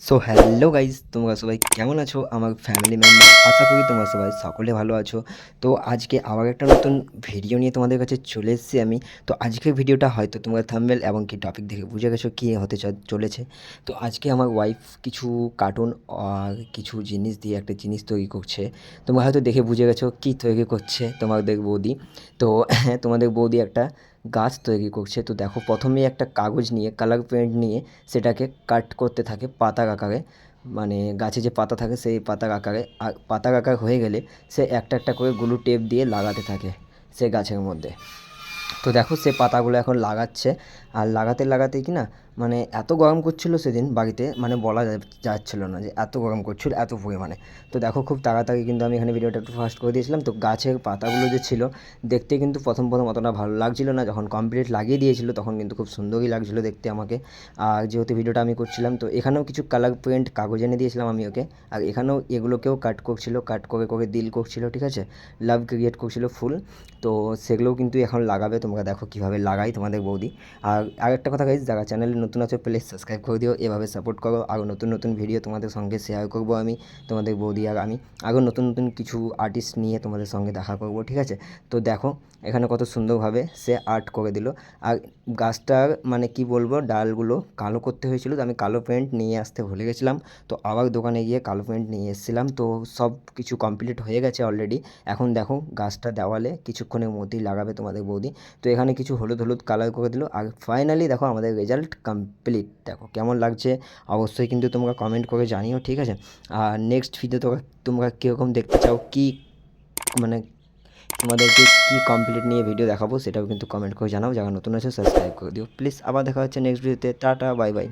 So hello guys, তোমরা সবাই কেমন আছো? আমার ফ্যামিলি মেম্বার, আশা করি তোমরা সবাই সকলে ভালো আছো। তো আজকে আবার একটা নতুন ভিডিও নিয়ে তোমাদের কাছে চলে এসেছি আমি। তো আজকের ভিডিওটা হয়তো তোমরা থাম্বনেল এবং কি টপিক দেখে বুঝে গেছো কী হতে চলেছে। তো আজকে আমার ওয়াইফ কিছু কার্টুন আর কিছু জিনিস দিয়ে একটা জিনিস তৈরি করছে। তোমরা হয়তো দেখে বুঝে গেছো কী তৈরি করছে তোমাদের বৌদি। তো তোমাদের বৌদি একটা গাছ তৈরি করছে। তো দেখো, প্রথমেই একটা কাগজ নিয়ে কালার পেন্ট নিয়ে সেটাকে কাট করতে থাকে পাতার আকারে। মানে গাছে যে পাতা থাকে সেই পাতার আকারে, আর পাতার আকার হয়ে গেলে সে একটা একটা করে গ্লু টেপ দিয়ে লাগাতে থাকে সে গাছের মধ্যে। তো দেখো, সে পাতাগুলো এখন লাগাচ্ছে। আর লাগাতে লাগাতে কি না, মানে এত গরম করছিল সেদিন বাড়িতে, মানে বলা যাচ্ছিল না যে এত গরম করছিল এত পরিমাণে। তো দেখো, খুব তাড়াতাড়ি কিন্তু আমি এখানে ভিডিওটা একটু ফাস্ট করে দিয়েছিলাম। তো গাছের পাতাগুলো যে ছিল দেখতে কিন্তু প্রথম প্রথম অতটা ভালো লাগছিল না, যখন কমপ্লিট লাগিয়ে দিয়েছিল তখন কিন্তু খুব সুন্দরই লাগছিলো দেখতে আমাকে। আর যেহেতু ভিডিওটা আমি করছিলাম, তো এখানেও কিছু কালার প্রিন্ট কাগজ এনে দিয়েছিলাম আমি ওকে। আর এখানেও এগুলোকেও কাট করছিল, কাট করে করে দিল করছিল, ঠিক আছে, লাভ ক্রিয়েট করছিল ফুল। তো সেগুলোও কিন্তু এখন লাগাবে। তোমরা দেখো কীভাবে লাগাই তোমাদের বৌদি। আর আরেকটা কথা গাইজ, যারা চ্যানেলে নতুন আছো প্লিজ সাবস্ক্রাইব করে দিও, এভাবে সাপোর্ট করো। আরও নতুন নতুন ভিডিও তোমাদের সঙ্গে শেয়ার করবো আমি, তোমাদের বৌদি আর আমি। আরও নতুন নতুন কিছু আর্টিস্ট নিয়ে তোমাদের সঙ্গে দেখা করবো, ঠিক আছে। তো দেখো এখানে কত সুন্দরভাবে সে আর্ট করে দিল। আর গাছটার মানে কি বলবো, ডালগুলো কালো করতে হয়েছিল, তো আমি কালো পেন্ট নিয়ে আসতে ভুলে গেছিলাম। তো আবার দোকানে গিয়ে কালো পেন্ট নিয়ে এসেছিলাম। তো সব কিছু কমপ্লিট হয়ে গেছে অলরেডি। এখন দেখো গাছটা দেওয়ালে কিছুক্ষণের মধ্যেই লাগাবে তোমাদের বৌদি। তো এখানে কিছু হলুদ হলুদ কালার করে দিল। আর ফাইনালি দেখো আমাদের রেজাল্ট কমপ্লিট। দেখো কেমন লাগছে অবশ্যই কিন্তু তোমরা কমেন্ট করে জানিও, ঠিক আছে। আর নেক্সট ভিডিও তোমরা কীরকম দেখতে চাও, কি মানে তোমাদেরকে কী কমপ্লিট নিয়ে ভিডিও দেখাবো সেটাও কিন্তু কমেন্ট করে জানাও। যারা নতুন আছে সাবস্ক্রাইব করে দিও প্লিজ। আবার দেখা হচ্ছে নেক্সট ভিডিওতে। Tata, bye bye.